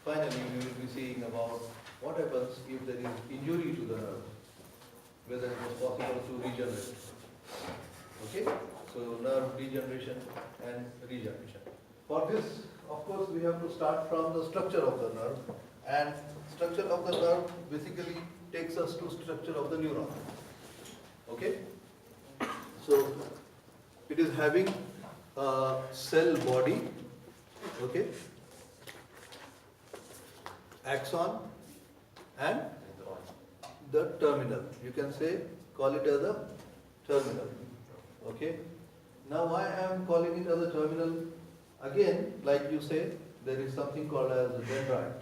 finally we will be seeing about what happens if there is injury to the nerve, whether it is possible to regenerate. Okay? So nerve degeneration and regeneration. For this, of course, we have to start from the structure of the nerve, and structure of the nerve basically takes us to structure of the neuron. Okay? So it is having a cell body, okay, axon and the terminal. You can say, call it as a terminal. Okay? Now why I am calling it as a terminal? Again, like you say, there is something called as a dendrite.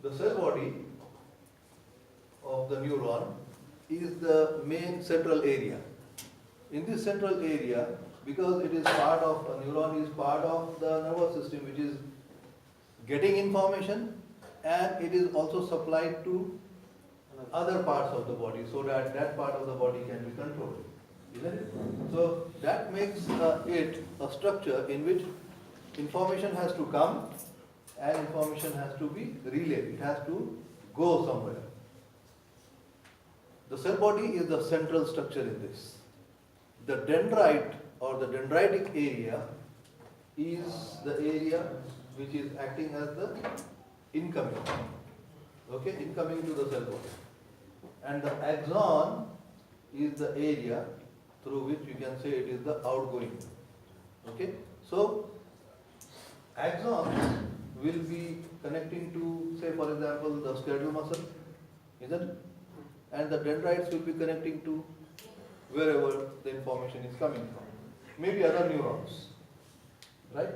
The cell body of the neuron is the main central area. In this central area, because it is part of, a neuron is part of the nervous system which is getting information, and it is also supplied to other parts of the body so that that part of the body can be controlled. Isn't it? So that makes it a structure in which information has to come and information has to be relayed. It has to go somewhere. The cell body is the central structure in this. The dendrite or the dendritic area is the area which is acting as the incoming. Okay, incoming to the cell body. And the axon is the area through which you can say it is the outgoing. Okay, so axons will be connecting to, say for example, the skeletal muscle, isn't it? And the dendrites will be connecting to wherever the information is coming from. Maybe other neurons, right?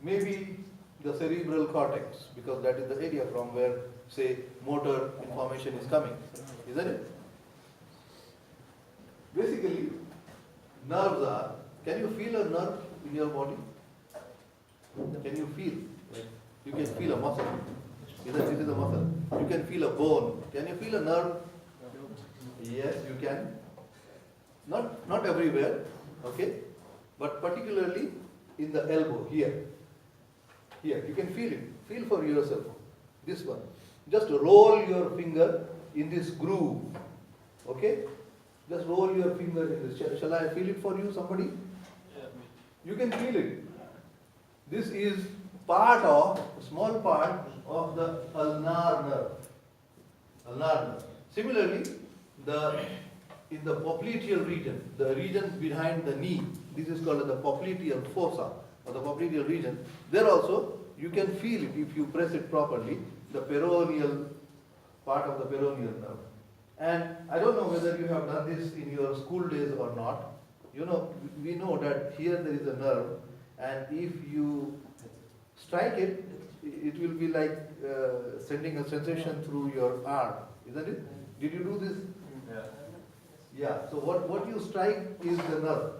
Maybe the cerebral cortex, because that is the area from where, say, motor information is coming, isn't it? Basically, nerves are, can you feel a nerve in your body? Can you feel? Like you can feel a muscle. This is a muscle. You can feel a bone. Can you feel a nerve? Yes, you can. Not everywhere, okay? But particularly in the elbow, here. Here, you can feel it. Feel for yourself. This one. Just roll your finger in this groove, okay? Just roll your finger in this. Shall I feel it for you, somebody? You can feel it. This is part of, a small part of the ulnar nerve. Ulnar nerve. Similarly, in the popliteal region, the region behind the knee, this is called the popliteal fossa, or the popliteal region. There also, you can feel it if you press it properly, the peroneal, part of the peroneal nerve. And I don't know whether you have done this in your school days or not. You know, we know that here there is a nerve, and if you strike it, it will be like sending a sensation through your arm, isn't it? Did you do this? Yeah. Yeah, so what you strike is the nerve.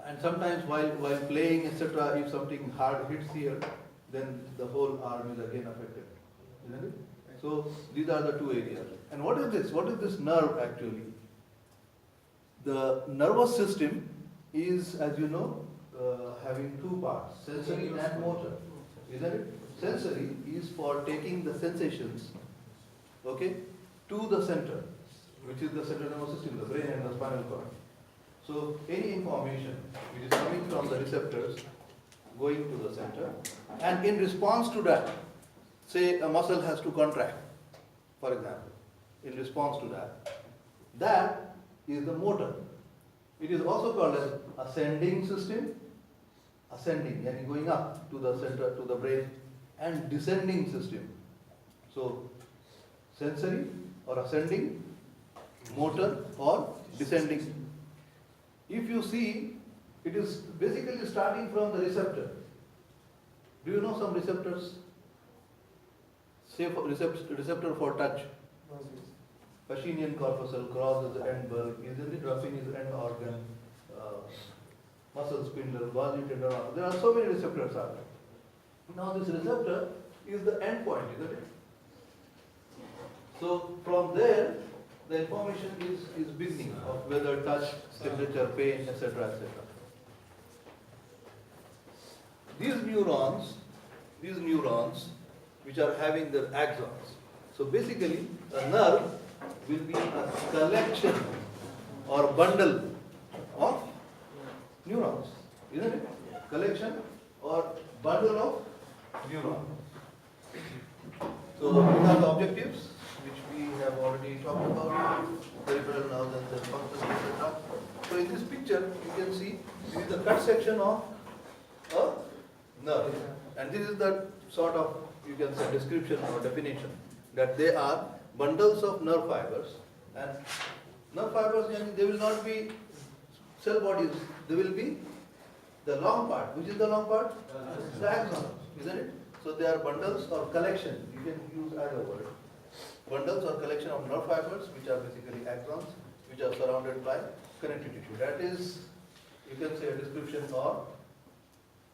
And sometimes while playing, etc., if something hard hits here, then the whole arm is again affected, isn't it? So these are the two areas. And what is this? What is this nerve actually? The nervous system is, as you know, having two parts, sensory and motor, isn't it? Sensory is for taking the sensations, okay, to the center, which is the central nervous system, the brain and the spinal cord. So any information which is coming from the receptors going to the center, and in response to that, say a muscle has to contract, for example, in response to that is the motor. It is also called as ascending system, ascending, and going up to the center, to the brain, and descending system. So sensory or ascending, motor or descending. If you see, it is basically starting from the receptor. Do you know some receptors? Say for receptor for touch. Pacinian corpuscle, cross is the end bulb, isn't it? Ruffin is the end organ, muscle spindle, Golgi tendon. There are so many receptors out there. Now this receptor is the end point, isn't it? So from there, the information is beginning of whether touch, temperature, pain, etc., etc. these neurons which are having their axons. So basically a nerve will be a collection or bundle of neurons, isn't it? Collection or bundle of neurons. So these are the objectives which we have already talked about, peripheral nerves and the functions, etc. So in this picture you can see this is the cut section of a nerve, and this is the sort of, you can say, description or definition, that they are bundles of nerve fibers, and nerve fibers, they will not be cell bodies, they will be the long part. Which is the long part? The axon, isn't it? So they are bundles or collection, you can use either word. Bundles or collection of nerve fibers, which are basically axons, which are surrounded by connective tissue. That is, you can say, a description or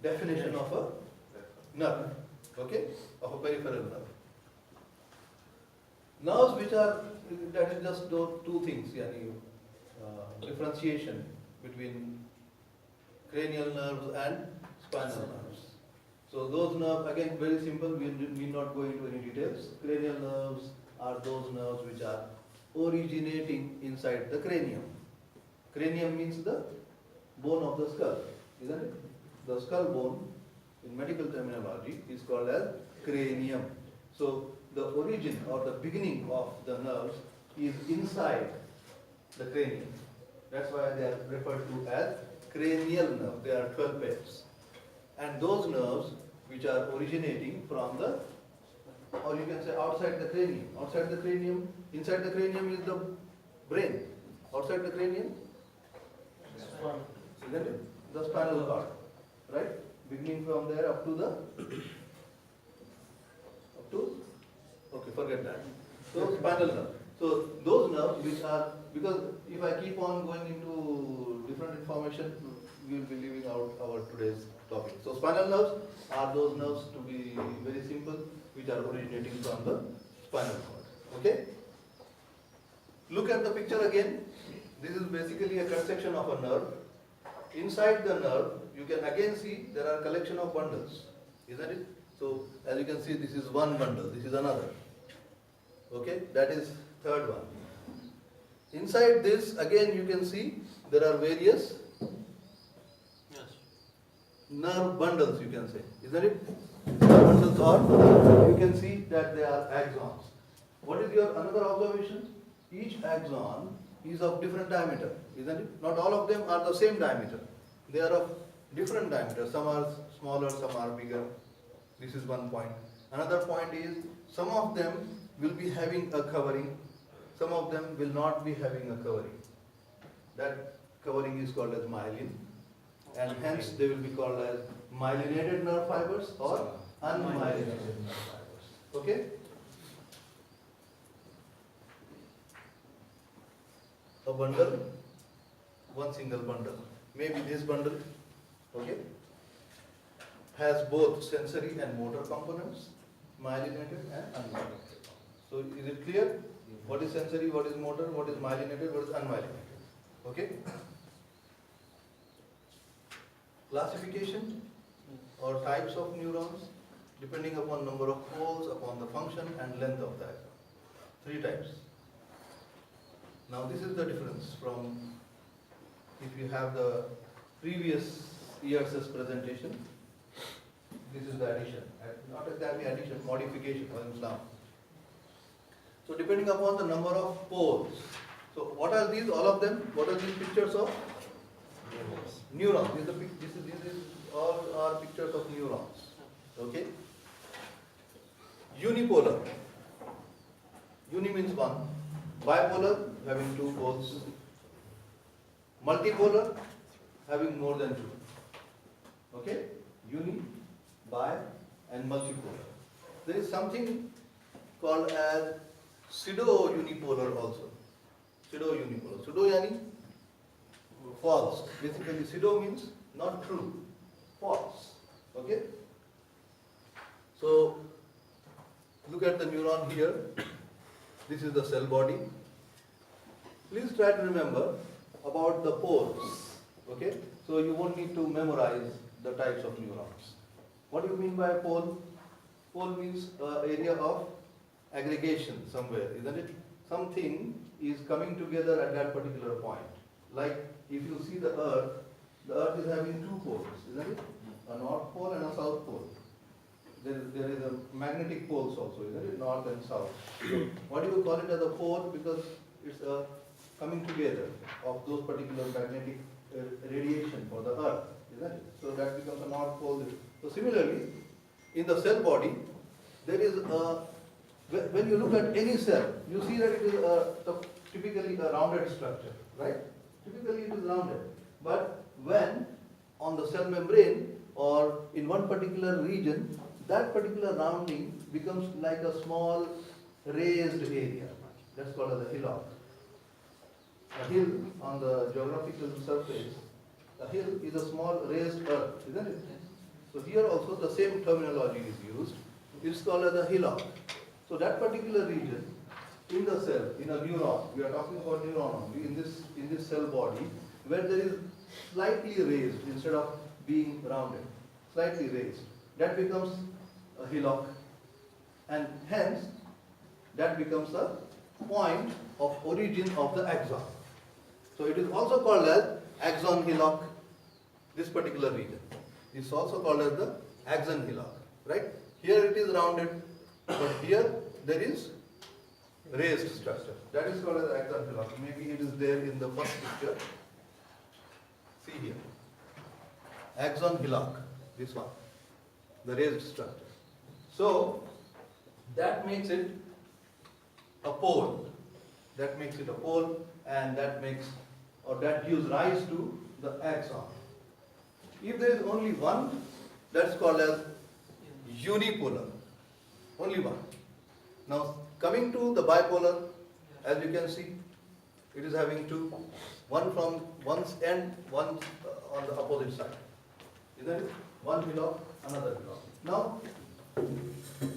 definition of a nerve, okay, of a peripheral nerve. Nerves which are, that is just those two things, differentiation between cranial nerves and spinal nerves. So those nerves, again, very simple, we need not go into any details. Cranial nerves are those nerves which are originating inside the cranium. Cranium means the bone of the skull, isn't it? The skull bone, in medical terminology, is called as cranium. So the origin or the beginning of the nerves is inside the cranium. That's why they are referred to as cranial nerve. There are 12 pairs. And those nerves which are originating from the, or you can say outside the cranium. Outside the cranium, inside the cranium is the brain. Outside the cranium, isn't it? The spinal cord, right? Beginning from there up to the, okay, forget that. So spinal nerve. So those nerves which are, because if I keep on going into different information, we will be leaving out our today's topic. So spinal nerves are those nerves, to be very simple, which are originating from the spinal cord. Okay? Look at the picture again. This is basically a cut section of a nerve. Inside the nerve, you can again see there are a collection of bundles, isn't it? So as you can see, this is one bundle, this is another. Okay, that is third one. Inside this, again you can see there are various nerve bundles, you can say, isn't it? Nerve bundles, or you can see that they are axons. What is your another observation? Each axon is of different diameter, isn't it? Not all of them are the same diameter. They are of different diameter. Some are smaller, some are bigger. This is one point. Another point is, some of them will be having a covering, some of them will not be having a covering. That covering is called as myelin, and hence they will be called as myelinated nerve fibers or unmyelinated nerve fibers. Okay? A bundle, one single bundle, maybe this bundle, okay, has both sensory and motor components, myelinated and unmyelinated. So is it clear? What is sensory, what is motor, what is myelinated, what is unmyelinated? Okay? Classification or types of neurons depending upon number of poles, upon the function and length of the axon. 3 types. Now this is the difference from, if you have the previous year's presentation, this is the addition, not exactly addition, modification or Islam. So depending upon the number of poles. So what are these, all of them? What are these pictures of? Neurons. This is all are pictures of neurons. Okay? Unipolar. Uni means one. Bipolar, having 2 poles. Multipolar, having more than 2. Okay? Uni, bi, and multipolar. There is something called as pseudo-unipolar also. Pseudo-unipolar. Pseudo yani false. Basically, pseudo means not true. False. Okay? So, look at the neuron here. This is the cell body. Please try to remember about the poles. Okay? So you won't need to memorize the types of neurons. What do you mean by pole? Pole means area of aggregation somewhere, isn't it? Something is coming together at that particular point. Like if you see the earth is having two poles, isn't it? A north pole and a south pole. There is a magnetic poles also, isn't it? North and south. So what do you call it as a pole? Because it's a coming together of those particular magnetic radiation for the earth, isn't it? So that becomes a north pole. So similarly, in the cell body, there is a, when you look at any cell, you see that it is typically a rounded structure, right? Typically it is rounded. But when on the cell membrane or in one particular region, that particular rounding becomes like a small raised area. That's called as a hillock. A hill on the geographical surface, a hill is a small raised earth, isn't it? So here also the same terminology is used. It's called as a hillock. So that particular region in the cell, in a neuron, we are talking about neuron only, in this cell body, where there is slightly raised instead of being rounded, slightly raised, that becomes a hillock, and hence that becomes a point of origin of the axon. So it is also called as axon hillock, this particular region. It's also called as the axon hillock, right? Here it is rounded, but here there is raised structure. That is called as axon hillock. Maybe it is there in the first picture. See here. Axon hillock, this one, the raised structure. So that makes it a pole. That makes it a pole, and that makes, or that gives rise to the axon. If there is only one, that's called as unipolar. Only one. Now coming to the bipolar, as you can see, it is having two. One from one's end, one on the opposite side. Isn't it? One hillock, another hillock. Now,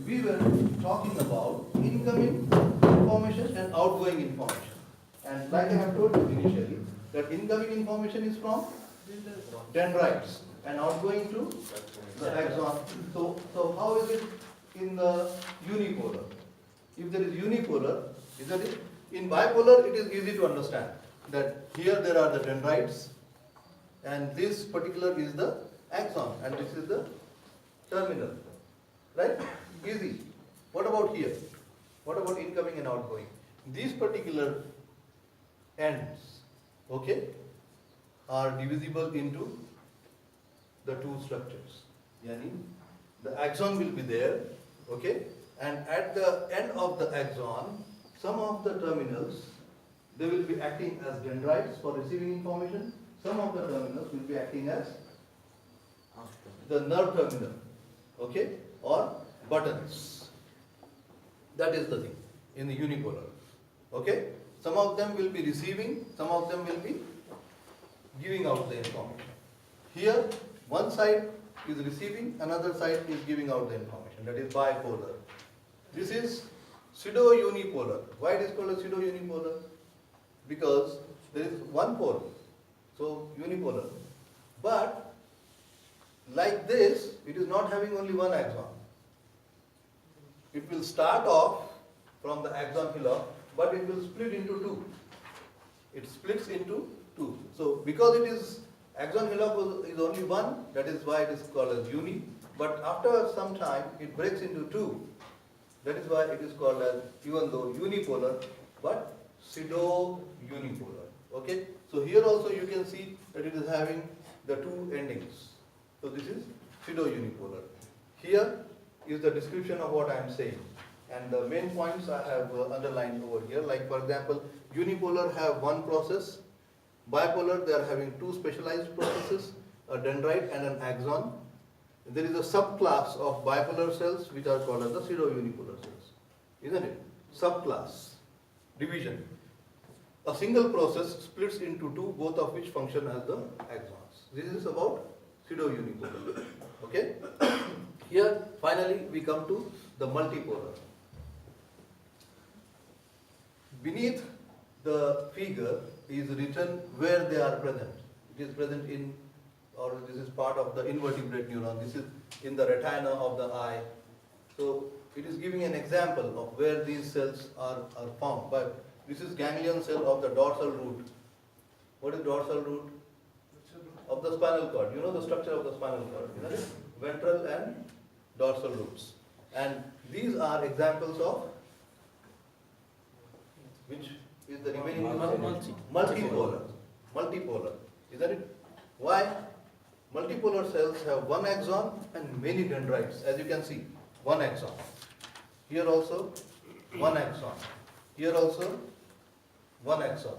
we were talking about incoming information and outgoing information. And like I have told you initially, that incoming information is from dendrites and outgoing to the axon. So how is it in the unipolar? If there is unipolar, isn't it? In bipolar, it is easy to understand that here there are the dendrites, and this particular is the axon, and this is the terminal, right? Easy. What about here? What about incoming and outgoing? These particular ends, okay, are divisible into the two structures. Yani, the axon will be there, okay, and at the end of the axon, some of the terminals, they will be acting as dendrites for receiving information. Some of the terminals will be acting as the nerve terminal, okay, or buttons. That is the thing in the unipolar, okay. Some of them will be receiving, some of them will be giving out the information. Here, one side is receiving, another side is giving out the information. That is bipolar. This is pseudo-unipolar. Why it is called a pseudo-unipolar? Because there is one pole, so unipolar. But like this, it is not having only one axon. It will start off from the axon hillock, but it will split into two. It splits into two. So because it is axon hillock is only one, that is why it is called as uni. But after some time, it breaks into two. That is why it is called as, even though unipolar, but pseudo-unipolar. Okay? So here also you can see that it is having the two endings. So this is pseudo-unipolar. Here is the description of what I am saying. And the main points I have underlined over here. Like for example, unipolar have one process. Bipolar, they are having two specialized processes, a dendrite and an axon. There is a subclass of bipolar cells which are called as the pseudo-unipolar cells. Isn't it? Subclass, division. A single process splits into two, both of which function as the axons. This is about pseudo-unipolar. Okay? Here, finally, we come to the multipolar. Beneath the figure is written where they are present. It is present in or this is part of the invertebrate neuron. This is in the retina of the eye. So it is giving an example of where these cells are found. But this is ganglion cell of the dorsal root. What is dorsal root? Of the spinal cord. You know the structure of the spinal cord, isn't it? Ventral and dorsal roots. And these are examples of which is the remaining multipolar. Multipolar, isn't it? Why? Multipolar cells have one axon and many dendrites, as you can see. One axon. Here also one axon. Here also one axon.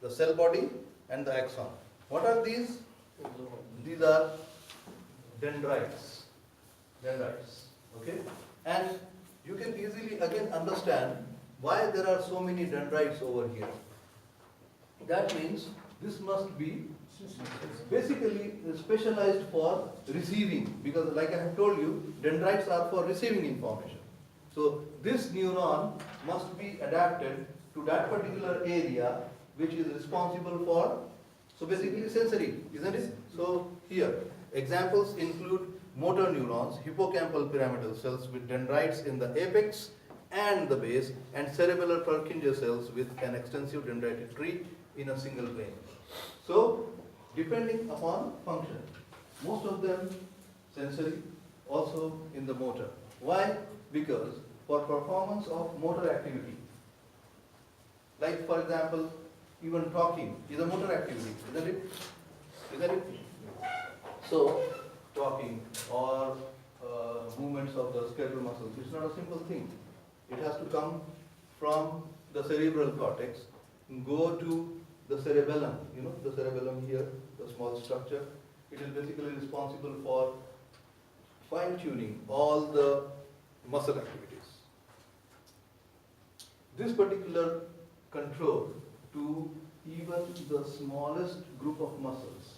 The cell body and the axon. What are these? These are dendrites. Dendrites. Okay? And you can easily again understand why there are so many dendrites over here. That means this must be basically specialized for receiving, because like I have told you, dendrites are for receiving information. So this neuron must be adapted to that particular area which is responsible for, so basically sensory, isn't it? So here, examples include motor neurons, hippocampal pyramidal cells with dendrites in the apex and the base, and cerebellar Purkinje cells with an extensive dendritic tree in a single plane. So, depending upon function, most of them sensory, also in the motor. Why? Because for performance of motor activity, like for example, even talking is a motor activity, isn't it? Isn't it? So, talking or movements of the skeletal muscles, it's not a simple thing. It has to come from the cerebral cortex, go to the cerebellum, you know, the cerebellum here, the small structure. It is basically responsible for fine-tuning all the muscle activities. This particular control to even the smallest group of muscles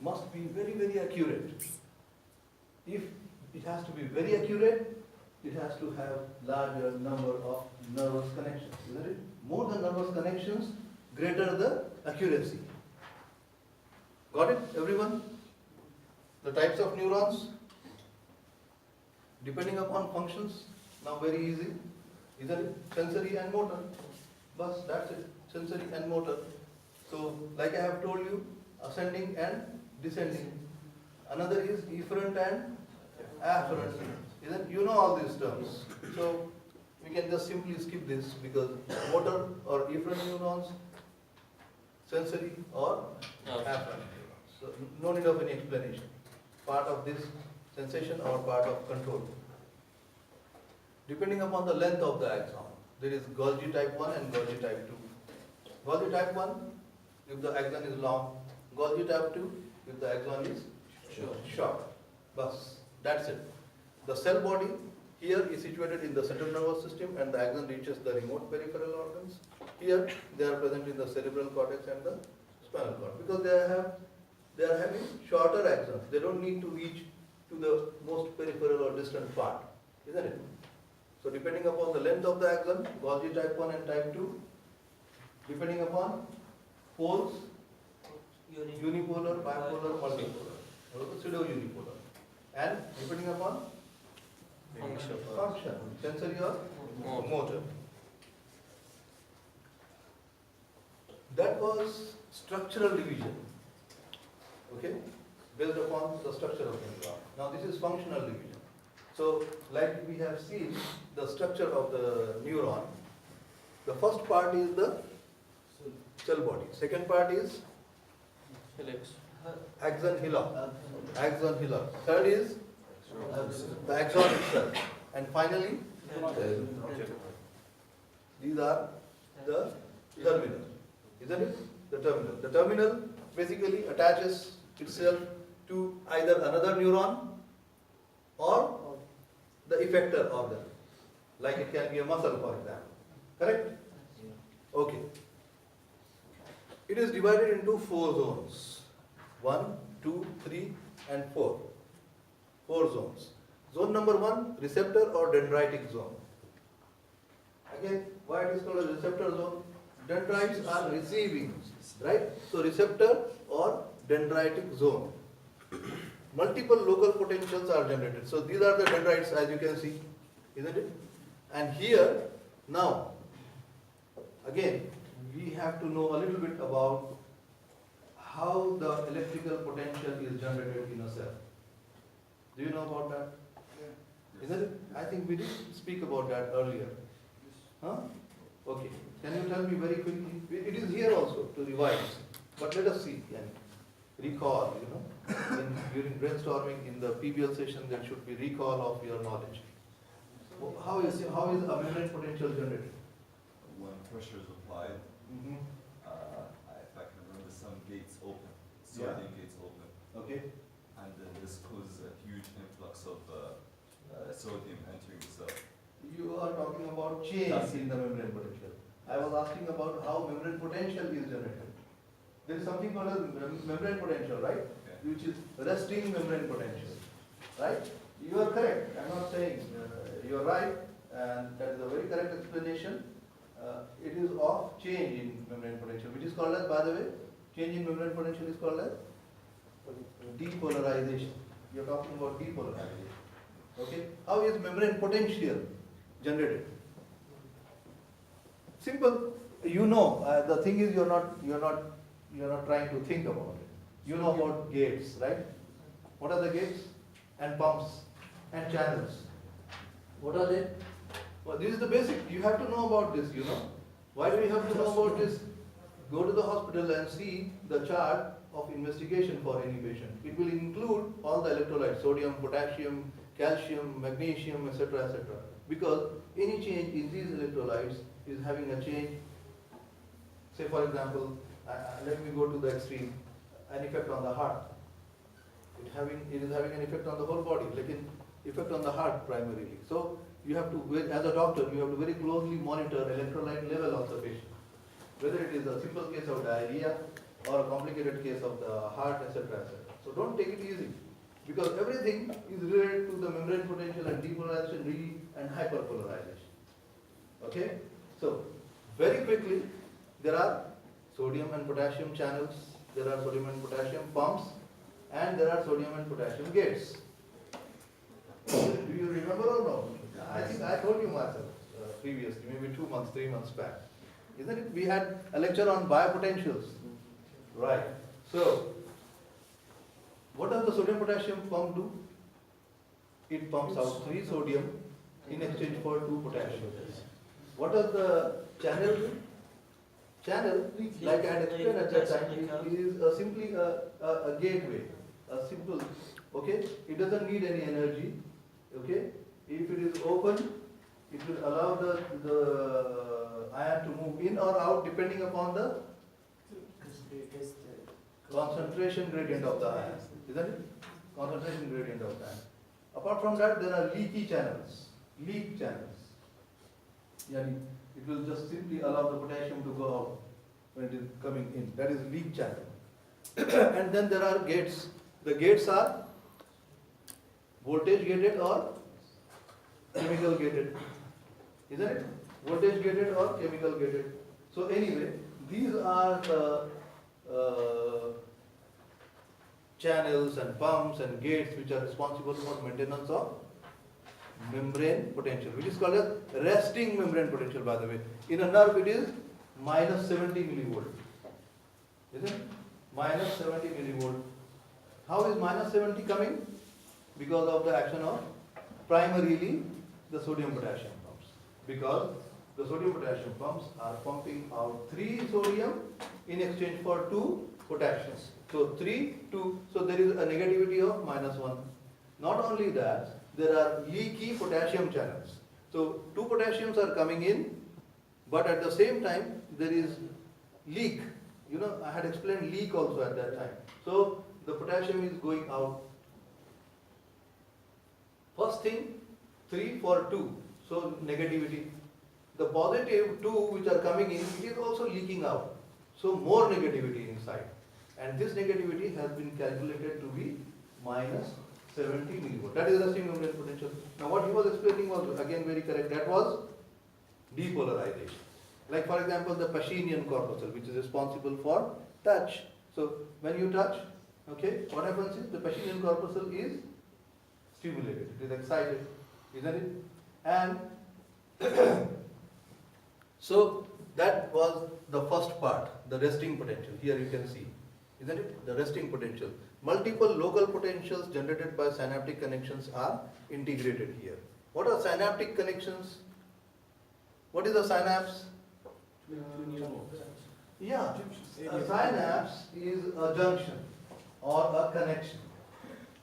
must be very, very accurate. If it has to be very accurate, it has to have larger number of nervous connections, isn't it? More the nervous connections, greater the accuracy. Got it, everyone? The types of neurons, depending upon functions, now very easy, isn't it? Sensory and motor. Bas, that's it, sensory and motor. So, like I have told you, ascending and descending. Another is efferent and afferent. Isn't, you know all these terms. So we can just simply skip this because motor or efferent neurons, sensory or afferent neurons. So no need of any explanation. Part of this sensation or part of control. Depending upon the length of the axon, there is Golgi type 1 and Golgi type 2. Golgi type 1, if the axon is long. Golgi type 2, if the axon is short. Bas, that's it. The cell body here is situated in the central nervous system and the axon reaches the remote peripheral organs. Here they are present in the cerebral cortex and the spinal cord because they are having shorter axons. They don't need to reach to the most peripheral or distant part, isn't it? So depending upon the length of the axon, Golgi type 1 and type 2, depending upon poles, unipolar, bipolar, multipolar, pseudo-unipolar, and depending upon function, sensory or motor. That was structural division, okay, based upon the structure of the neuron. Now this is functional division. So, like we have seen the structure of the neuron, the first part is the cell body, second part is axon hillock, third is the axon itself, and finally these are the terminal, isn't it? The terminal. The terminal basically attaches itself to either another neuron or the effector organ, like it can be a muscle, for example. Correct? Okay. It is divided into 4 zones. 1, 2, 3 and 4. 4 zones. Zone number 1, receptor or dendritic zone. Again, why it is called a receptor zone? Dendrites are receiving, right? So receptor or dendritic zone. Multiple local potentials are generated. So these are the dendrites, as you can see, isn't it? And here, now, again, we have to know a little bit about how the electrical potential is generated in a cell. Do you know about that? Yeah. Isn't it? I think we did speak about that earlier. Huh? Okay. Can you tell me very quickly? It is here also to revise. But let us see and recall, during brainstorming in the PBL session, there should be recall of your knowledge. How is a membrane potential generated? When pressure is applied, if I can remember, some gates open, sodium gates open. Okay. And then this causes a huge influx of sodium entering the cell. You are talking about change in the membrane potential. I was asking about how membrane potential is generated. There is something called as membrane potential, right? Okay. Which is resting membrane potential, right? You are correct. I am not saying you are right, and that is a very correct explanation. It is of change in membrane potential, which is called as, by the way, change in membrane potential is called as depolarization. You are talking about depolarization. Okay? How is membrane potential generated? Simple. The thing is you're not trying to think about it. You know about gates, right? What are the gates? And pumps and channels. What are they? Well, this is the basic. You have to know about this, Why do you have to know about this? Go to the hospital and see the chart of investigation for any patient. It will include all the electrolytes, sodium, potassium, calcium, magnesium, etc., etc. Because any change in these electrolytes is having a change. Say for example, let me go to the extreme, an effect on the heart. It is having an effect on the whole body, like an effect on the heart primarily. So you have to, as a doctor, you have to very closely monitor electrolyte level of the patient. Whether it is a simple case of diarrhea or a complicated case of the heart, etc., etc. So don't take it easy, because everything is related to the membrane potential and depolarization and hyperpolarization. Okay? So, very quickly, there are sodium and potassium channels, there are sodium and potassium pumps, and there are sodium and potassium gates. Do you remember or no? I think I told you myself previously, maybe 2 months, 3 months back. Isn't it? We had a lecture on biopotentials. Right. So, what does the sodium potassium pump do? It pumps out 3 sodium in exchange for 2 potassium. What does the channel do? Channel, like I had explained at that time, is simply a gateway, a simple, okay? It doesn't need any energy, okay? If it is open, it will allow the ion to move in or out depending upon the concentration gradient of the ion, isn't it? Concentration gradient of the ion. Apart from that, there are leaky channels, leak channels. It will just simply allow the potassium to go out when it is coming in. That is leak channel. And then there are gates. The gates are voltage gated or chemical gated. Isn't it? Voltage gated or chemical gated. So anyway, these are the channels and pumps and gates which are responsible for maintenance of membrane potential, which is called as resting membrane potential, by the way. In a nerve it is minus 70 millivolt. Isn't it? Minus 70 millivolt. How is minus 70 coming? Because of the action of primarily the sodium potassium pumps. Because the sodium potassium pumps are pumping out 3 sodium in exchange for 2 potassium. So 3, 2, so there is a negativity of minus 1. Not only that, there are leaky potassium channels. So 2 potassiums are coming in, but at the same time there is leak. I had explained leak also at that time. So the potassium is going out. First thing, 3 for 2, so negativity. The positive 2 which are coming in, it is also leaking out. So more negativity inside. And this negativity has been calculated to be minus 70 millivolt. That is resting membrane potential. Now what he was explaining was again very correct. That was depolarization. Like for example the Pacinian corpuscle, which is responsible for touch. So when you touch, Okay, what happens is the Pacinian corpuscle is stimulated, it is excited, isn't it? And so that was the first part, the resting potential. Here you can see, isn't it? The resting potential. Multiple local potentials generated by synaptic connections are integrated here. What are synaptic connections? What is a synapse? Yeah, a synapse is a junction or a connection.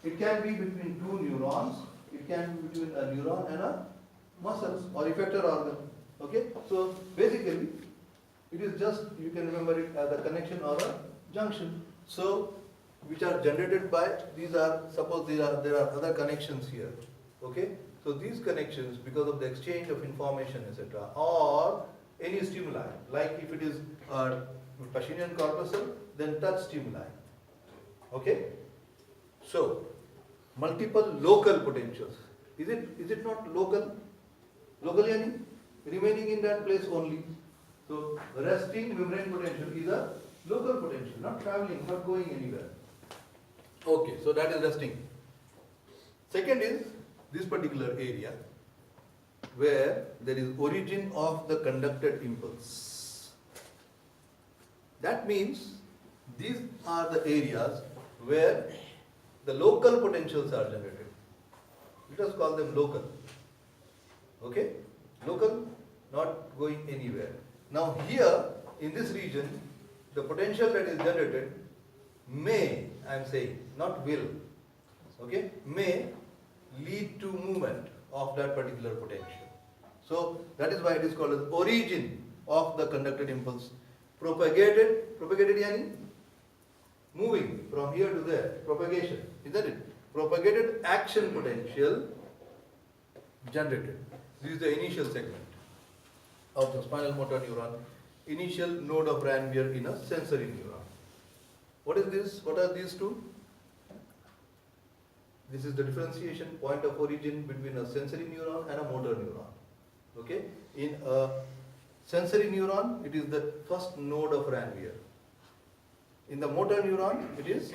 It can be between two neurons, it can be between a neuron and a muscle or effector organ. Okay, so basically it is just, you can remember it as a connection or a junction. So which are generated by, these are, suppose there are other connections here. Okay, so these connections, because of the exchange of information, etc., or any stimuli, like if it is a Pacinian corpuscle, then touch stimuli. Okay, so multiple local potentials. Is it not local? Local yani remaining in that place only. So resting membrane potential is a local potential, not traveling, not going anywhere. Okay, so that is resting. Second is this particular area where there is origin of the conducted impulse. That means these are the areas where the local potentials are generated. Let us call them local. Okay? Local, not going anywhere. Now here, in this region, the potential that is generated may, I am saying, not will, okay, may lead to movement of that particular potential. So that is why it is called as origin of the conducted impulse. Propagated yani moving from here to there, propagation, isn't it? Propagated action potential generated. This is the initial segment of the spinal motor neuron, initial node of Ranvier in a sensory neuron. What is this? What are these two? This is the differentiation point of origin between a sensory neuron and a motor neuron. Okay? In a sensory neuron, it is the first node of Ranvier. In the motor neuron, it is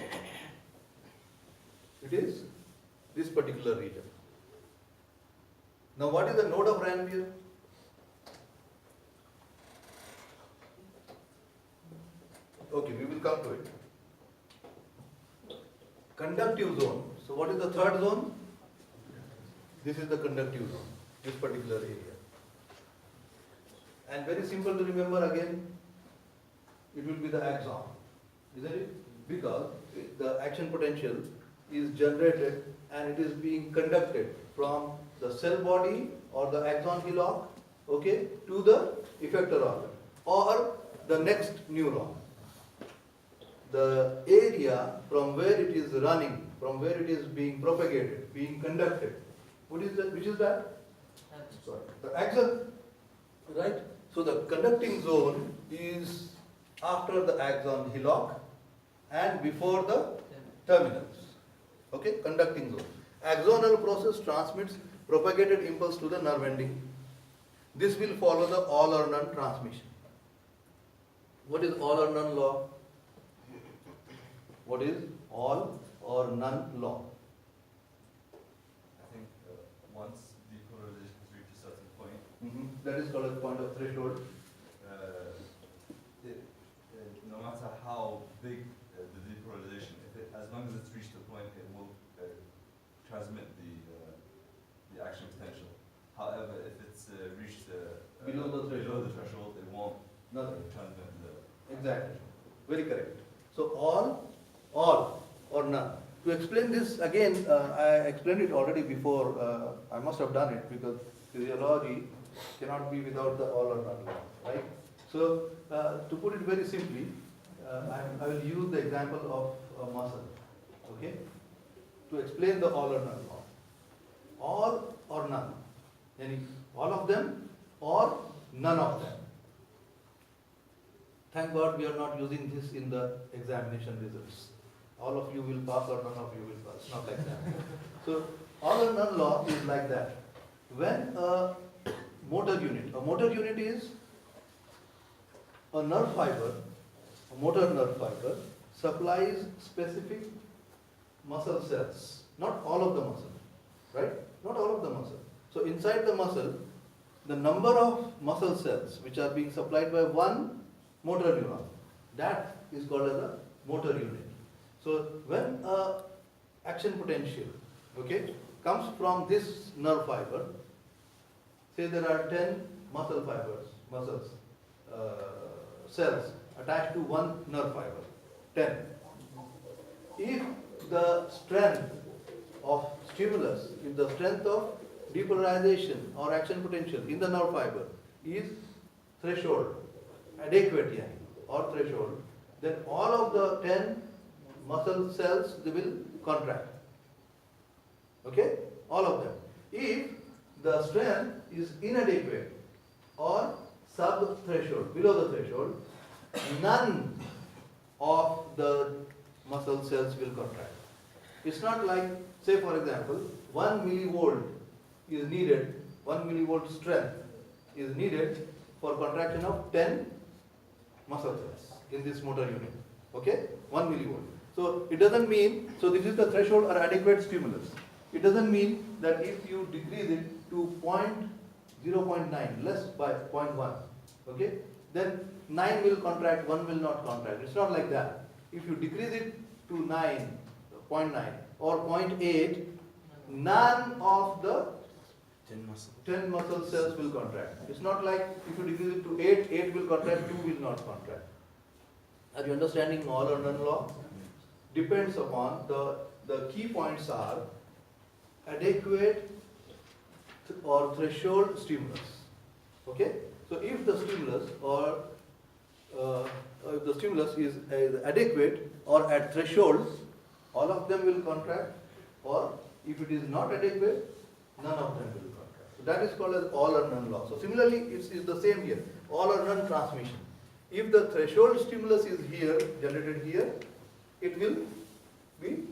this particular region. Now, what is the node of Ranvier? Okay, we will come to it. Conductive zone. So, what is the third zone? This is the conductive zone, this particular area. And very simple to remember again, it will be the axon, isn't it? Because the action potential is generated and it is being conducted from the cell body or the axon hillock, okay, to the effector organ or the next neuron. The area from where it is running, from where it is being propagated, being conducted, what is that? Which is that? Sorry, the axon, right? So the conducting zone is after the axon hillock and before the terminals. Okay, conducting zone. Axonal process transmits propagated impulse to the nerve ending. This will follow the all or none transmission. What is all or none law? What is all or none law? I think once depolarization has reached a certain point, That is called a point of threshold. no matter how big the depolarization, as long as it's reached a point, it will transmit the action potential. However, if it's reached Below the threshold, it won't transmit the. Exactly. Very correct. So all or none. To explain this again, I explained it already before. I must have done it because physiology cannot be without the all or none law, right? So to put it very simply, I will use the example of a muscle. Okay. To explain the all or none law. All or none. Yani all of them or none of them. Thank God we are not using this in the examination results. All of you will pass or none of you will pass, not like that. So, all or none law is like that. When a motor unit is a nerve fiber, a motor nerve fiber, supplies specific muscle cells, not all of the muscle, right? Not all of the muscle. So inside the muscle, the number of muscle cells which are being supplied by one motor neuron, that is called as a motor unit. So when a action potential, okay, comes from this nerve fiber, say there are 10 cells attached to one nerve fiber, 10. If the strength of stimulus, if the strength of depolarization or action potential in the nerve fiber is threshold, adequate or threshold, then all of the 10 muscle cells, they will contract. Okay? All of them. If the strength is inadequate or sub-threshold, below the threshold, none of the muscle cells will contract. It's not like, say for example, 1 millivolt is needed, 1 millivolt strength is needed for contraction of 10 muscle cells in this motor unit. Okay? 1 millivolt. So it doesn't mean, so this is the threshold or adequate stimulus. It doesn't mean that if you decrease it to 0.9, less by 0.1, okay, then 9 will contract, 1 will not contract. It's not like that. If you decrease it to 0.9 or 0.8, none of the 10 muscle cells will contract. It's not like if you decrease it to 8, 8 will contract, 2 will not contract. Are you understanding all or none law? Depends upon the key points are adequate or threshold stimulus. Okay? So if the stimulus if the stimulus is adequate or at threshold, all of them will contract, or if it is not adequate, none of them will contract. So that is called as all or none law. So similarly, it's the same here, all or none transmission. If the threshold stimulus is here, generated here, it will be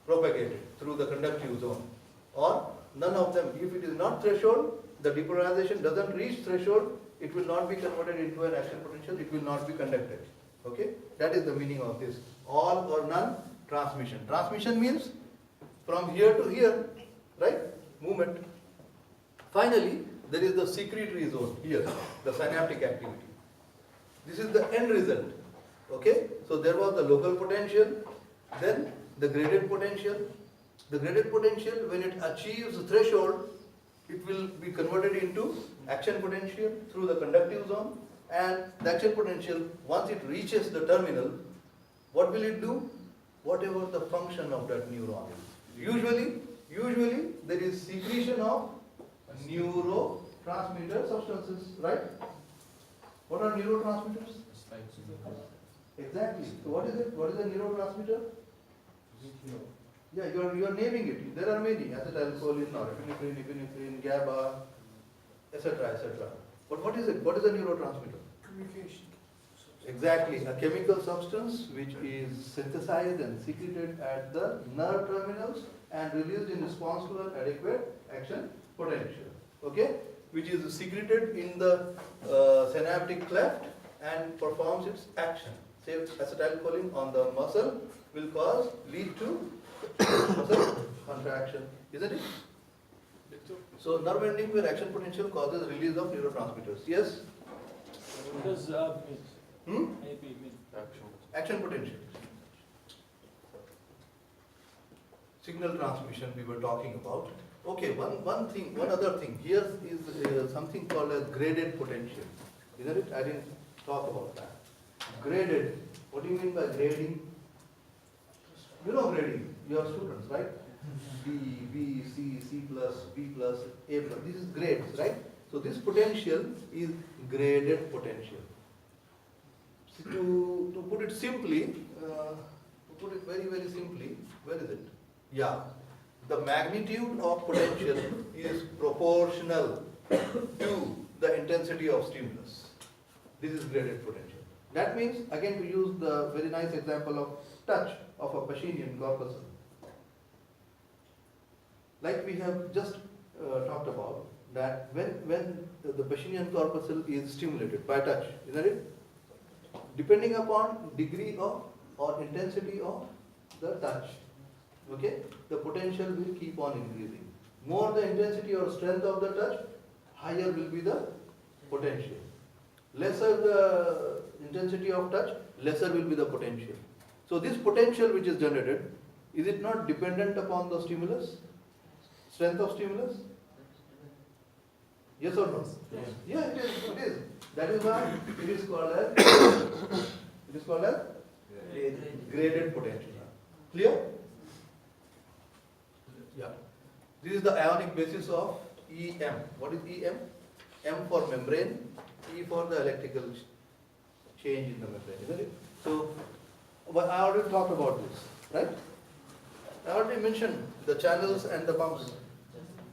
propagated through the conductive zone, or none of them. If it is not threshold, the depolarization doesn't reach threshold, it will not be converted into an action potential, it will not be conducted. Okay? That is the meaning of this all or none transmission. Transmission means from here to here, right? Movement. Finally, there is the secretory zone here, the synaptic activity. This is the end result. Okay? So there was the local potential, then the graded potential. The graded potential, when it achieves the threshold, it will be converted into action potential through the conductive zone, and the action potential, once it reaches the terminal, what will it do? Whatever the function of that neuron is. Usually there is secretion of neurotransmitter substances, right? What are neurotransmitters? Exactly. So what is it? What is a neurotransmitter? Yeah, you are naming it. There are many: acetylcholine, norepinephrine, GABA, etc., etc. But what is it? What is a neurotransmitter? Communication. Exactly, a chemical substance which is synthesized and secreted at the nerve terminals and released in response to an adequate action potential. Okay, which is secreted in the synaptic cleft and performs its action. Say acetylcholine on the muscle will lead to muscle contraction, isn't it? So nerve ending where action potential causes release of neurotransmitters. Yes? What does means? AP mean? Action potential. Signal transmission we were talking about. Okay, one other thing. Here is something called as graded potential. Isn't it? I didn't talk about that. Graded. What do you mean by grading? You know grading. You are students, right? B, C, C plus, B plus, A plus. This is grades, right? So this potential is graded potential. So to put it simply, very simply, where is it? Yeah. The magnitude of potential is proportional to the intensity of stimulus. This is graded potential. That means, again, we use the very nice example of touch of a Pacinian corpuscle. Like we have just talked about, that when the Pacinian corpuscle is stimulated by touch, isn't it? Depending upon degree of or intensity of the touch, okay, the potential will keep on increasing. More the intensity or strength of the touch, higher will be the potential. Lesser the intensity of touch, lesser will be the potential. So this potential which is generated, is it not dependent upon the stimulus? Strength of stimulus? Yes or no? Yes. Yeah, it is. It is. That is why it is called as graded potential. Clear? Yeah. This is the ionic basis of EM. What is EM? M for membrane, E for the electrical change in the membrane, isn't it? So, but I already talked about this, right? I already mentioned the channels and the pumps.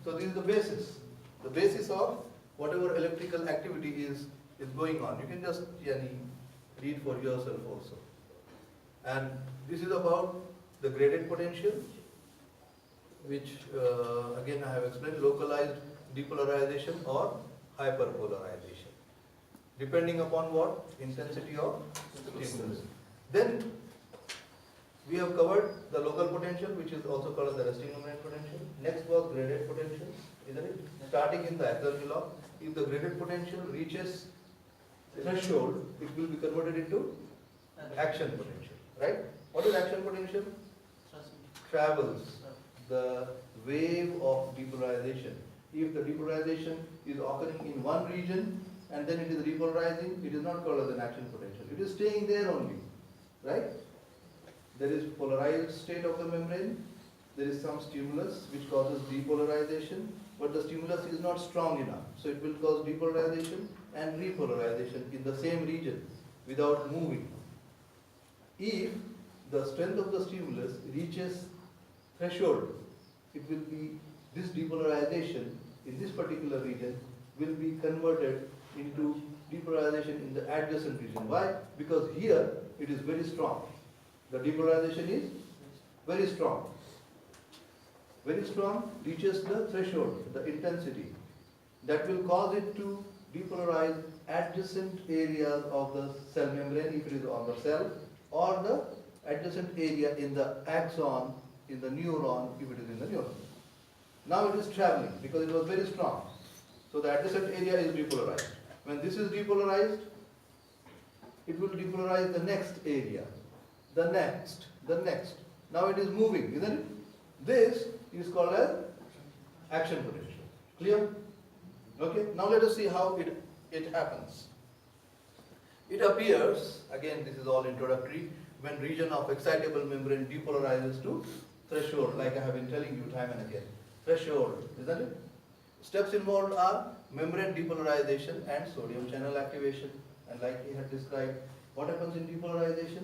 So this is the basis of whatever electrical activity is going on. You can just read for yourself also. And this is about the graded potential, which again I have explained, localized depolarization or hyperpolarization, depending upon what? Intensity of stimulus. Then we have covered the local potential, which is also called as the resting membrane potential. Next was graded potential, isn't it? Starting in the exergy law, if the graded potential reaches threshold, it will be converted into action potential, right? What is action potential? Travels the wave of depolarization. If the depolarization is occurring in one region and then it is repolarizing, it is not called as an action potential. It is staying there only, right? There is polarized state of the membrane. There is some stimulus which causes depolarization, but the stimulus is not strong enough. So it will cause depolarization and repolarization in the same region without moving. If the strength of the stimulus reaches threshold, it will be, this depolarization in this particular region will be converted into depolarization in the adjacent region. Why? Because here it is very strong. The depolarization is very strong. Very strong, reaches the threshold, the intensity. That will cause it to depolarize adjacent areas of the cell membrane if it is on the cell, or the adjacent area in the axon, in the neuron if it is in the neuron. Now it is traveling because it was very strong. So the adjacent area is depolarized. When this is depolarized, it will depolarize the next area, the next. Now it is moving, isn't it? This is called as action potential. Clear? Okay, now let us see how it happens. It appears, again this is all introductory, when region of excitable membrane depolarizes to threshold, like I have been telling you time and again. Threshold, isn't it? Steps involved are membrane depolarization and sodium channel activation. And like he had described, what happens in depolarization?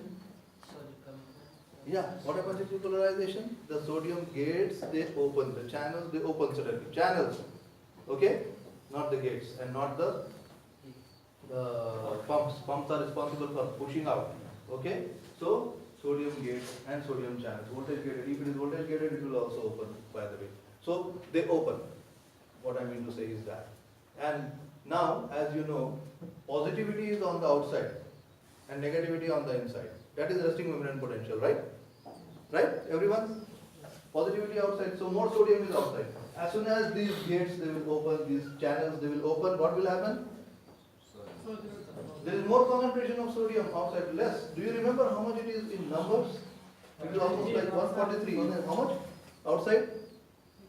Yeah, what happens in depolarization? The sodium gates, they open, the channels, they open suddenly. Channels, okay? Not the gates and not the pumps. Pumps are responsible for pushing out, okay? So, sodium gates and sodium channels. Voltage gated, if it is voltage gated, it will also open, by the way. So, they open. What I mean to say is that. And now, as you know, positivity is on the outside and negativity on the inside. That is resting membrane potential, right? Right, everyone? Positivity outside, so more sodium is outside. As soon as these gates, they will open, these channels, they will open, what will happen? There is more concentration of sodium outside, less. Do you remember how much it is in numbers? It is almost like 143. How much? Outside?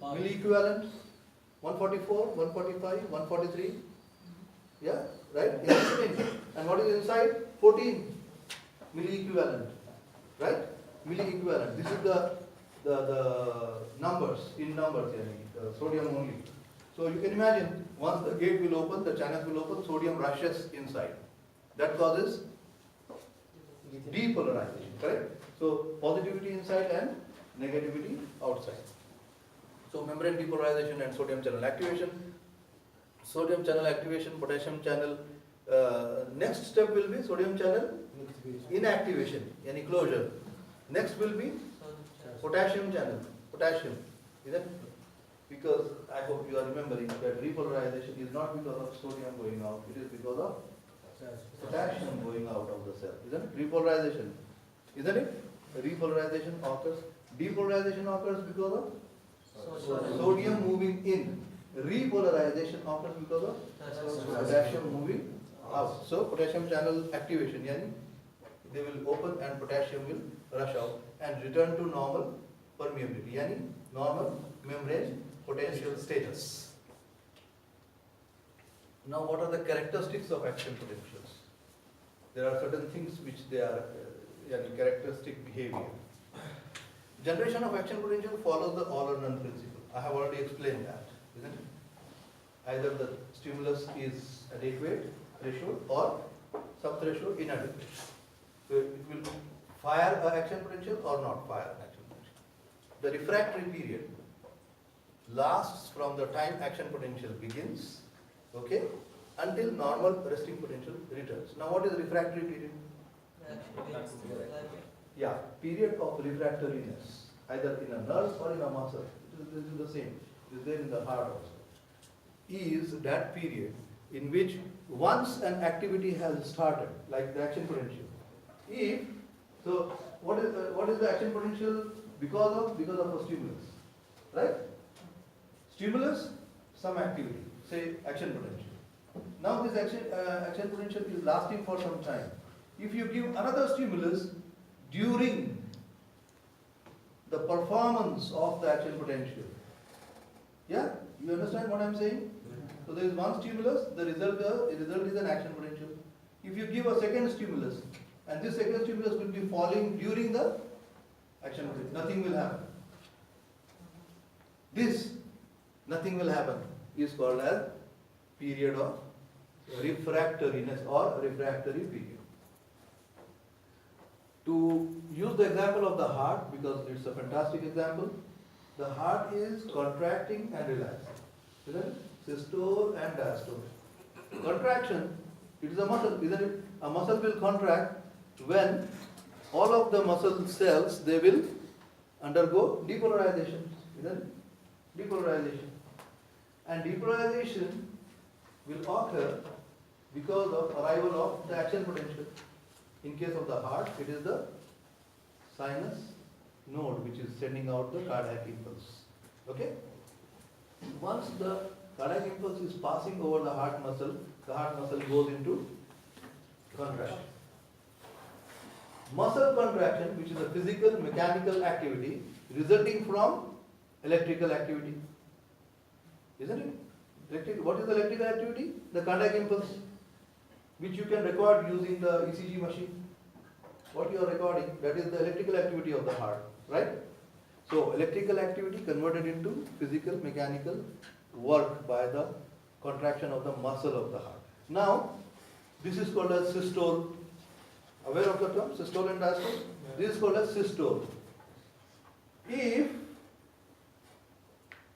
Milli equivalent? 144, 145, 143? Yeah, right? And what is inside? 14 milli equivalent. Right? Milli equivalent. This is the numbers, in numbers, sodium only. So you can imagine, once the gate will open, the channels will open, sodium rushes inside. That causes depolarization, correct? So positivity inside and negativity outside. So membrane depolarization and sodium channel activation. Sodium channel activation, potassium channel. Next step will be sodium channel inactivation, any closure. Next will be potassium channel, potassium, isn't it? Because I hope you are remembering that repolarization is not because of sodium going out, it is because of potassium going out of the cell, isn't it? Repolarization. isn't it? Repolarization occurs. Depolarization occurs because of sodium moving in. Repolarization occurs because of potassium moving out. So potassium channel activation, yani they will open and potassium will rush out and return to normal permeability, yani normal membrane potential status. Now what are the characteristics of action potentials? There are certain things which they are yani characteristic behavior. Generation of action potential follows the all or none principle. I have already explained that, isn't it? Either the stimulus is adequate threshold or subthreshold inadequate. So it will fire an action potential or not fire an action potential. The refractory period lasts from the time action potential begins, okay, until normal resting potential returns. Now what is refractory period? Yeah, period of refractoriness, either in a nerve or in a muscle. It is the same. It is there in the heart also. Is that period in which once an activity has started, like the action potential. If so, what is the action potential because of a stimulus, right? Stimulus, some activity, say action potential. Now this action potential is lasting for some time. If you give another stimulus during the performance of the action potential, yeah, you understand what I am saying? So there is one stimulus, the result is an action potential. If you give a second stimulus, and this second stimulus will be falling during the action potential, nothing will happen. This, nothing will happen, is called as period of refractoriness or refractory period. To use the example of the heart, because it's a fantastic example, the heart is contracting and relaxing. Isn't it? Systole and diastole. Contraction, it is a muscle, isn't it? A muscle will contract when all of the muscle cells, they will undergo depolarization, isn't it? Depolarization. And depolarization will occur because of arrival of the action potential. In case of the heart, it is the sinus node which is sending out the cardiac impulse. Okay? Once the cardiac impulse is passing over the heart muscle goes into contraction. Muscle contraction, which is a physical, mechanical activity resulting from electrical activity. Isn't it? What is the electrical activity? The cardiac impulse, which you can record using the ECG machine. What you are recording, that is the electrical activity of the heart, right? So electrical activity converted into physical, mechanical work by the contraction of the muscle of the heart. Now, this is called as systole. Aware of the term, systole and diastole? This is called as systole. If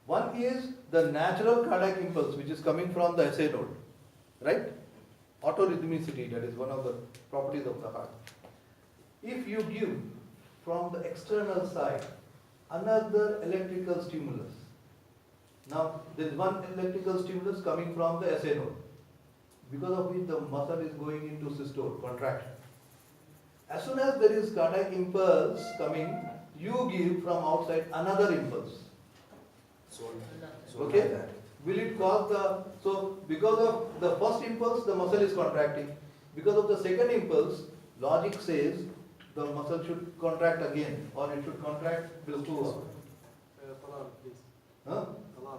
one is the natural cardiac impulse which is coming from the SA node, right? Autorhythmicity, that is one of the properties of the heart. If you give from the external side another electrical stimulus, now there is one electrical stimulus coming from the SA node, because of which the muscle is going into systole, contraction. As soon as there is cardiac impulse coming, you give from outside another impulse. Okay? Will it cause so because of the first impulse, the muscle is contracting. Because of the second impulse, logic says the muscle should contract again, or it should contract below. Salah, please. Huh? Salah.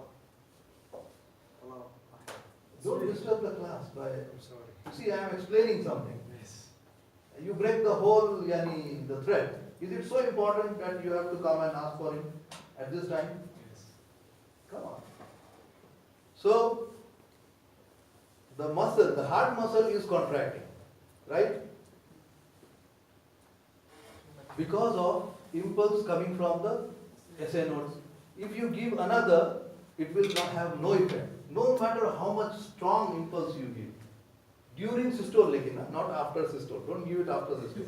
Salah. Don't disturb the class by. I'm sorry. You see, I am explaining something. Yes. You break the whole, the thread. Is it so important that you have to come and ask for it at this time? Yes. Come on. So, the muscle, the heart muscle is contracting, right? Because of impulse coming from the SA nodes. If you give another, it will not have no effect. No matter how much strong impulse you give. During systole, not after systole. Don't give it after systole.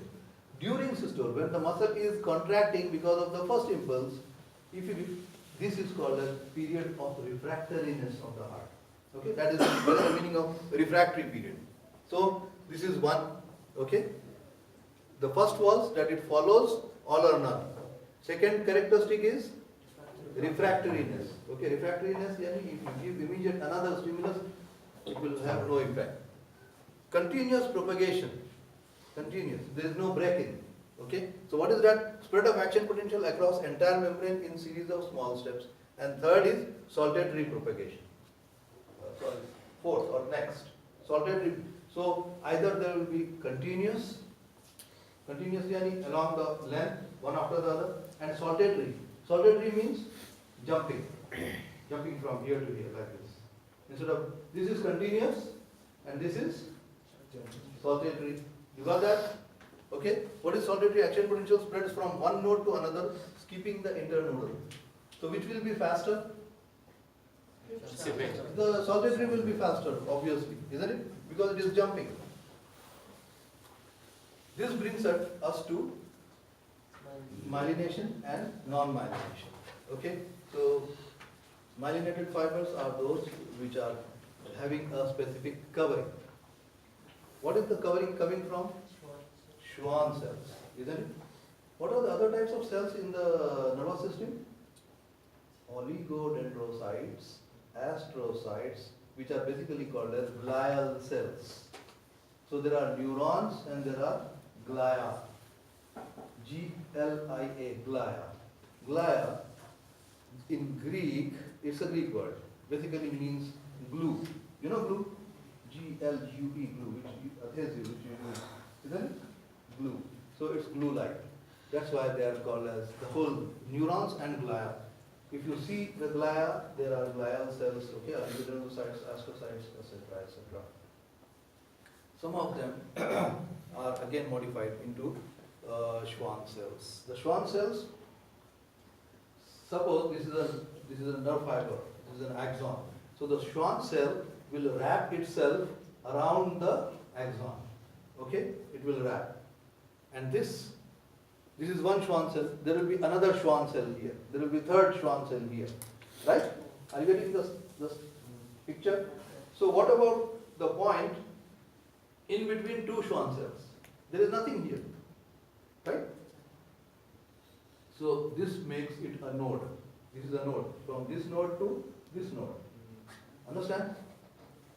During systole, when the muscle is contracting because of the first impulse, if you give, this is called a period of refractoriness of the heart. Okay, that is the meaning of refractory period. So this is one. Okay. The first was that it follows all or none. Second characteristic is refractoriness. Okay, refractoriness, yani if you give immediate another stimulus, it will have no impact. Continuous propagation. Continuous. There is no break-in. Okay. So what is that? Spread of action potential across entire membrane in series of small steps. And third is saltatory propagation. Fourth or next. Saltatory. So either there will be continuous yani along the length, one after the other, and saltatory. Saltatory means jumping from here to here like this. Instead of this is continuous and this is saltatory. You got that? Okay. What is saltatory? Action potential spreads from one node to another, skipping the internodal. So which will be faster? The saltatory will be faster, obviously, isn't it? Because it is jumping. This brings us to myelination and non-myelination. Okay. So myelinated fibers are those which are having a specific covering. What is the covering coming from? Schwann cells, isn't it? What are the other types of cells in the nervous system? Oligodendrocytes, astrocytes, which are basically called as glial cells. So there are neurons and there are glia. G-L-I-A, glia. Glia, in Greek, it's a Greek word. Basically means glue. You know glue? G-L-U-E, glue, adhesive, which you use. Isn't it? Glue. So it's glue-like. That's why they are called as the whole neurons and glia. If you see the glia, there are glial cells, okay, oligodendrocytes, astrocytes, etc., etc. Some of them are again modified into Schwann cells. The Schwann cells, suppose this is a nerve fiber, this is an axon. So the Schwann cell will wrap itself around the axon. Okay, it will wrap. And this is one Schwann cell. There will be another Schwann cell here. There will be third Schwann cell here. Right? Are you getting this picture? So what about the point in between two Schwann cells? There is nothing here. Right? So this makes it a node. This is a node. From this node to this node. Understand?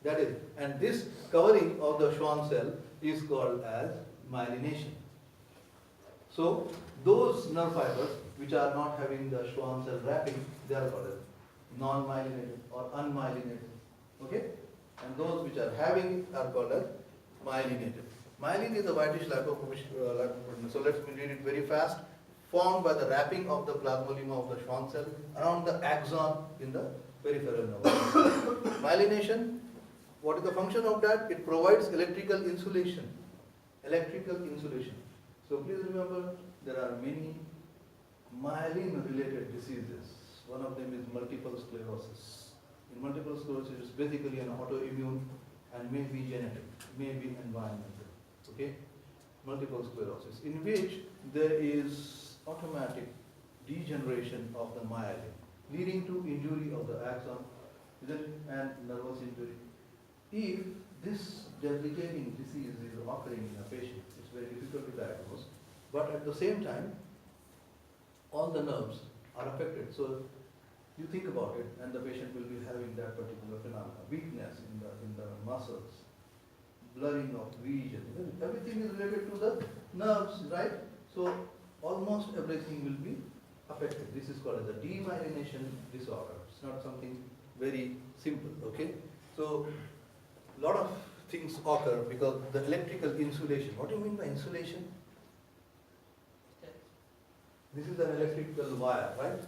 That is. And this covering of the Schwann cell is called as myelination. So those nerve fibers which are not having the Schwann cell wrapping, they are called as non-myelinated or unmyelinated. Okay? And those which are having are called as myelinated. Myelin is a whitish lipoprotein. So let me read it very fast. Formed by the wrapping of the plasmodium of the Schwann cell around the axon in the peripheral nerve. Myelination, what is the function of that? It provides electrical insulation. Electrical insulation. So please remember, there are many myelin-related diseases. One of them is multiple sclerosis. In multiple sclerosis, it's basically an autoimmune and may be genetic, may be environmental. Okay? Multiple sclerosis, in which there is automatic degeneration of the myelin, leading to injury of the axon and nervous injury. If this debilitating disease is occurring in a patient, it's very difficult to diagnose, but at the same time, all the nerves are affected. So you think about it, and the patient will be having that particular phenomena: weakness in the muscles, blurring of vision. Everything is related to the nerves, right? So almost everything will be affected. This is called as a demyelination disorder. It's not something very simple. Okay, so a lot of things occur because the electrical insulation. What do you mean by insulation? This is an electrical wire, right?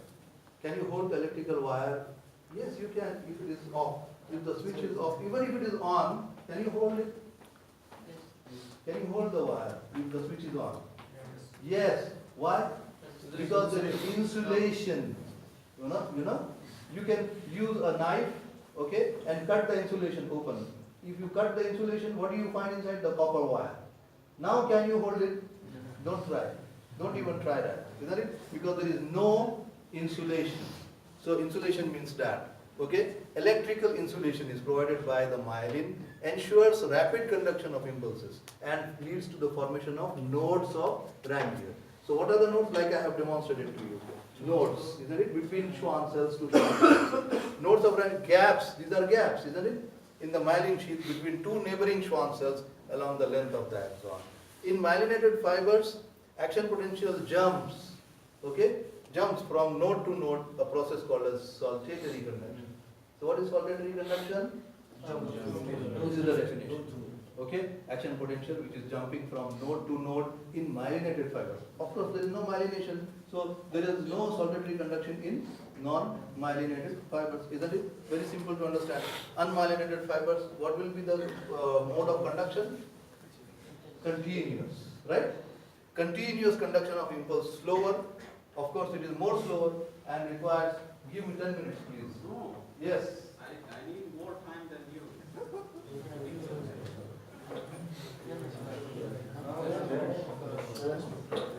Can you hold the electrical wire? Yes, you can if it is off. If the switch is off, even if it is on, can you hold it? Can you hold the wire if the switch is on? Yes. Why? Because there is insulation. You know? You can use a knife, okay, and cut the insulation open. If you cut the insulation, what do you find inside? The copper wire. Now can you hold it? Don't try. Don't even try that. Isn't it? Because there is no insulation. So insulation means that. Okay, electrical insulation is provided by the myelin, ensures rapid conduction of impulses and leads to the formation of nodes of Ranvier. So what are the nodes? Like I have demonstrated to you. Nodes, isn't it? Between Schwann cells to Schwann cells. Nodes of Ranvier, gaps, these are gaps, isn't it? In the myelin sheath between two neighboring Schwann cells along the length of the axon. In myelinated fibers, action potential jumps, okay? Jumps from node to node, a process called as saltatory conduction. So what is saltatory conduction? This is the definition. Okay, action potential which is jumping from node to node in myelinated fibers. Of course, there is no myelination, so there is no saltatory conduction in non-myelinated fibers. Isn't it very simple to understand? Unmyelinated fibers, what will be the mode of conduction? Continuous, right? Continuous conduction of impulse, slower. Of course, it is more slower and requires. Give me 10 minutes, please. No, Yes. I need more time than you.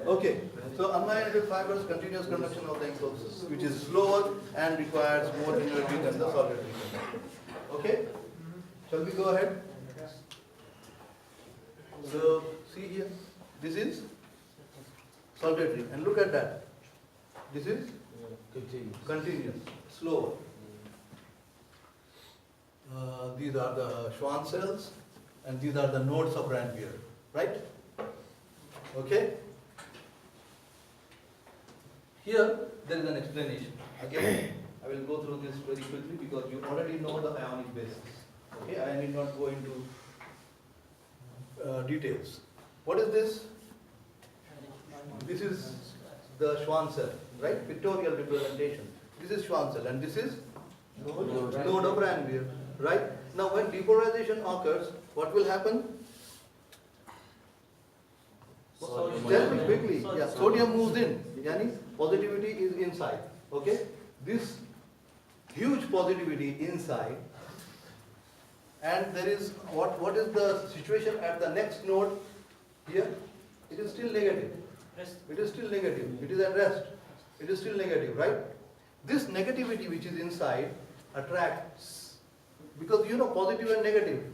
Okay, so unmyelinated fibers, continuous conduction of the impulses, which is slower and requires more energy than the solitary conduction. Okay, shall we go ahead? So, see here, this is solitary, and look at that. This is continuous, slower. These are the Schwann cells, and these are the nodes of Ranvier, right? Okay? Here, there is an explanation. Again, I will go through this very quickly because you already know the ionic basis. Okay, I need not go into details. What is this? This is the Schwann cell, right? Pictorial representation. This is Schwann cell, and this is node of Ranvier, right? Now, when depolarization occurs, what will happen? Tell me quickly. Yeah, sodium moves in. Yani positivity is inside. Okay? This huge positivity inside, and there is what is the situation at the next node here? It is still negative. It is still negative. It is at rest. It is still negative, right? This negativity which is inside attracts, because you know positive and negative.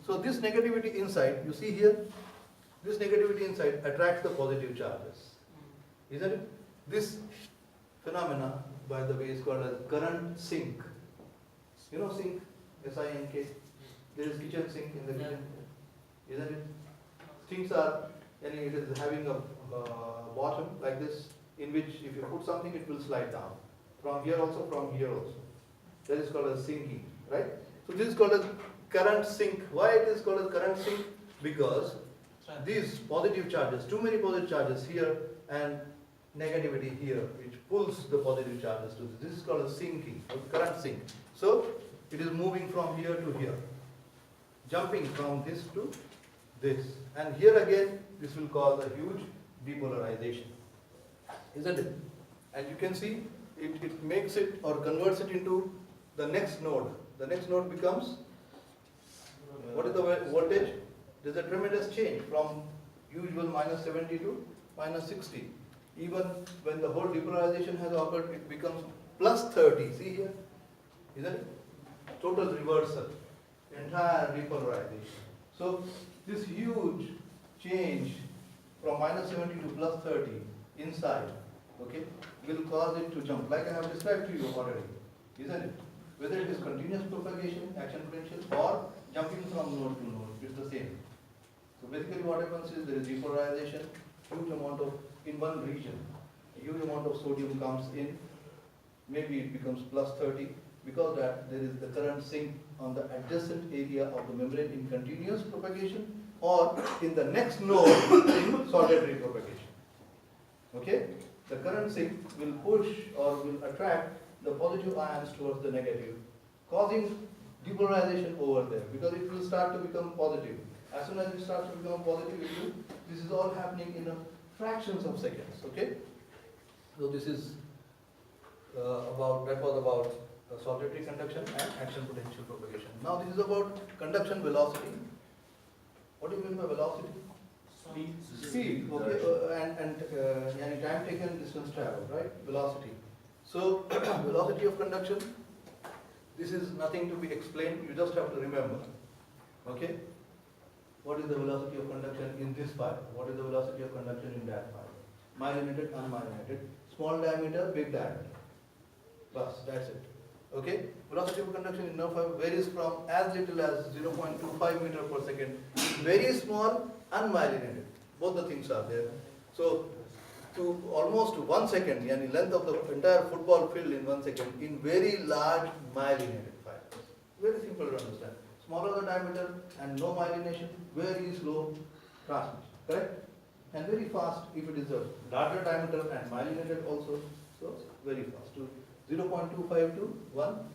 So this negativity inside, you see here, this negativity inside attracts the positive charges. Isn't it? This phenomena, by the way, is called as current sink. You know sink? S-I-N-K. There is kitchen sink in the kitchen. Isn't it? Sinks are, it is having a bottom like this, in which if you put something, it will slide down. From here also, from here also. That is called as sinking, right? So this is called as current sink. Why it is called as current sink? Because these positive charges, too many positive charges here and negativity here, which pulls the positive charges to this. This is called as sinking, or current sink. So it is moving from here to here, jumping from this to this. And here again, this will cause a huge depolarization, isn't it? And you can see it makes it or converts it into the next node. The next node becomes, what is the voltage? There's a tremendous change from usual minus 70 to minus 60. Even when the whole depolarization has occurred, it becomes plus 30. See here? Isn't it? Total reversal. Entire depolarization. So this huge change from minus 70 to plus 30 inside, okay, will cause it to jump, like I have described to you already, isn't it? Whether it is continuous propagation, action potential, or jumping from node to node, it's the same. So basically what happens is there is depolarization, huge amount of, in one region, a huge amount of sodium comes in, maybe it becomes plus 30, because that there is the current sink on the adjacent area of the membrane in continuous propagation, or in the next node in solitary propagation. Okay? The current sink will push or will attract the positive ions towards the negative, causing depolarization over there, because it will start to become positive. As soon as it starts to become positive, this is all happening in fractions of seconds. Okay? So this is that was about solitary conduction and action potential propagation. Now this is about conduction velocity. What do you mean by velocity? Speed. Okay, and time taken, distance traveled, right? Velocity. So velocity of conduction. This is nothing to be explained, you just have to remember. Okay? What is the velocity of conduction in this fiber? What is the velocity of conduction in that fiber? Myelinated, unmyelinated, small diameter, big diameter. Bas, that's it. Okay? Velocity of conduction in nerve fiber varies from as little as 0.25 meter per second, very small, unmyelinated. Both the things are there. So, to almost 1 second, yani length of the entire football field in 1 second, in very large myelinated fibers. Very simple to understand. Smaller the diameter and no myelination, very slow transmission, correct? And very fast if it is a larger diameter and myelinated also, so very fast, to 0.25 to 1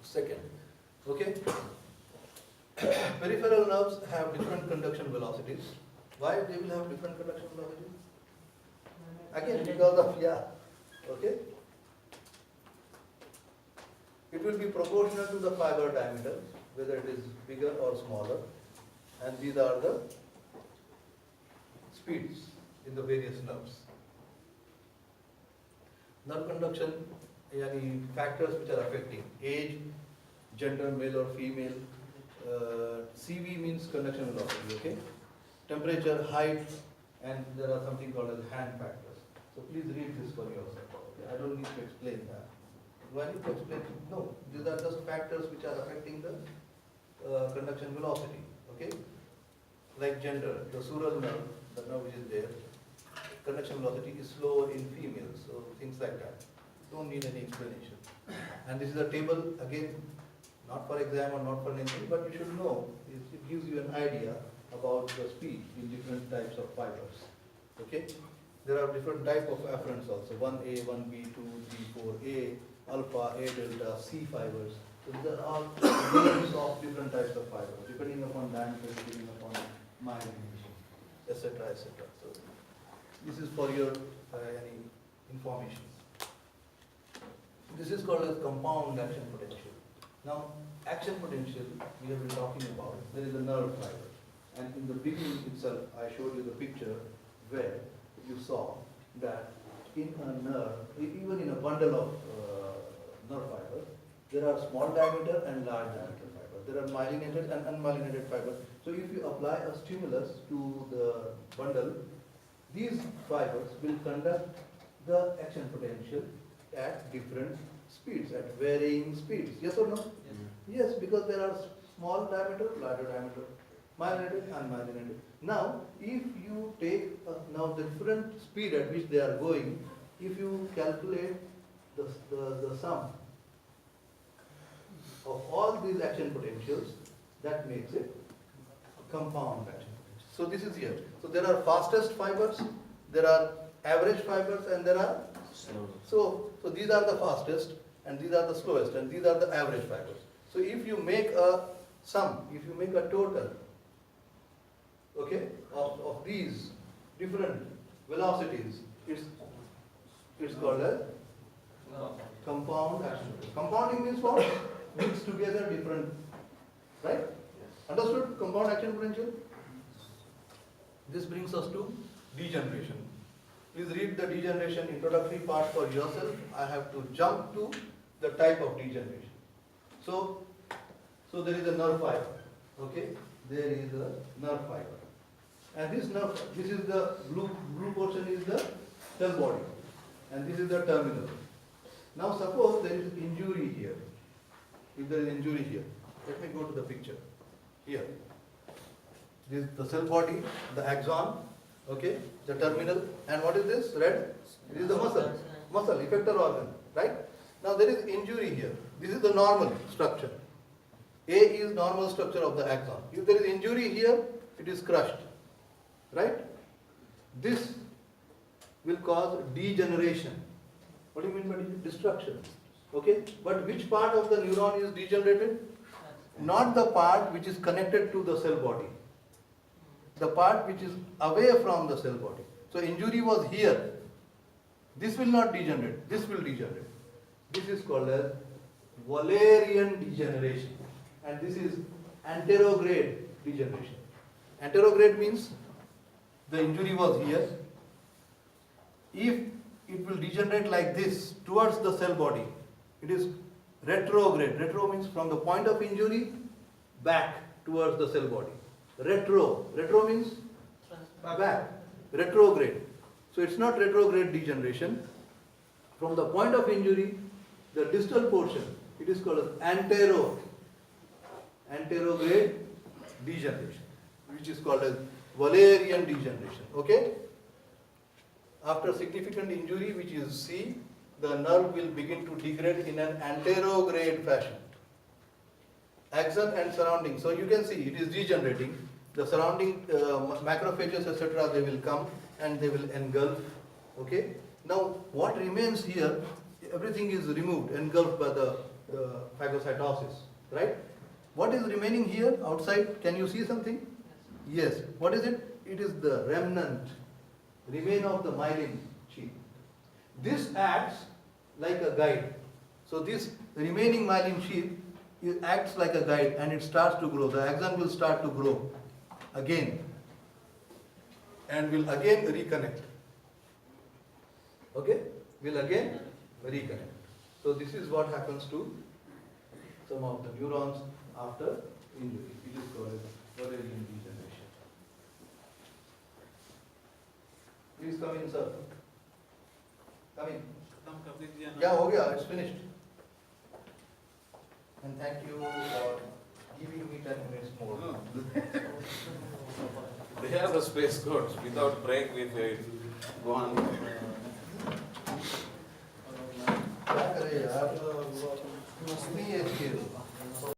second, okay? Peripheral nerves have different conduction velocities. Why they will have different conduction velocities? Again, because of, okay? It will be proportional to the fiber diameter, whether it is bigger or smaller, and these are the speeds in the various nerves. Nerve conduction, yani factors which are affecting age, gender, male or female, CV means conduction velocity, okay? Temperature, height, and there are something called as hand factors. So please read this for yourself. Okay? I don't need to explain that. Do I need to explain? No, these are just factors which are affecting the conduction velocity. Okay, like gender, the sural nerve, the nerve which is there, conduction velocity is slower in females. So things like that. Don't need any explanation. And this is a table again, not for exam or not for anything, but you should know. It gives you an idea about the speed in different types of fibers. Okay, there are different type of afferents also. 1A, 1B, 2, 3, 4A. Alpha, A delta, C fibers. So these are all names of different types of fibers, depending upon diameter, depending upon myelination, etc., etc. So this is for your any information. This is called as compound action potential. Now, action potential we have been talking about. There is a nerve fiber, and in the beginning itself, I showed you the picture where you saw that in a nerve, even in a bundle of nerve fiber, there are small diameter and large diameter fiber. There are myelinated and unmyelinated fiber. So if you apply a stimulus to the bundle, these fibers will conduct the action potential at different speeds, at varying speeds. Yes or no? Yes, because there are small diameter, larger diameter, myelinated, unmyelinated. Now, if you take now the different speed at which they are going, if you calculate the sum of all these action potentials, that makes it a compound action potential. So this is here. So there are fastest fibers, there are average fibers, and there are so these are the fastest, and these are the slowest, and these are the average fibers. So if you make a sum, if you make a total, okay, of these different velocities, it's called as compound action potential. Compounding means what? Mix together different, right? Understood? Compound action potential. This brings us to degeneration. Please read the degeneration introductory part for yourself. I have to jump to the type of degeneration. So there is a nerve fiber. Okay, there is a nerve fiber, and this is the blue portion is the cell body, and this is the terminal. Now suppose there is injury here. If there is injury here, let me go to the picture. Here, this is the cell body, the axon, okay, the terminal, and what is this? Red? This is the muscle, effector organ, right? Now there is injury here. This is the normal structure. A is normal structure of the axon. If there is injury here, it is crushed, right? This will cause degeneration. What do you mean by destruction? Okay, but which part of the neuron is degenerated? Not the part which is connected to the cell body. The part which is away from the cell body. So injury was here. This will not degenerate. This will degenerate. This is called as Wallerian degeneration. And this is anterograde degeneration. Anterograde means the injury was here. If it will degenerate like this towards the cell body, it is Retrograde. Retro means from the point of injury back towards the cell body. Retro. Retro means back. Retrograde. So it's not retrograde degeneration. From the point of injury, the distal portion, it is called as anterograde degeneration, which is called as Valerian degeneration. Okay? After significant injury, which is C, the nerve will begin to degrade in an anterograde fashion. Axon and surrounding. So you can see it is degenerating. The surrounding macrophages, etc., they will come and they will engulf. Okay? Now, what remains here, everything is removed, engulfed by the phagocytosis, right? What is remaining here outside? Can you see something? Yes. What is it? It is the remain of the myelin sheath. This acts like a guide. So this remaining myelin sheath, it acts like a guide and it starts to grow. The axon will start to grow again and will again reconnect. Okay? Will again reconnect. So this is what happens to some of the neurons after injury. It is called Valerian degeneration. Please come in, sir. Come in. Yeah, ho gaya, it's finished. And thank you for giving me 10 minutes more. They have the space codes. Without break, we go on. क्या करे यार? 3 HK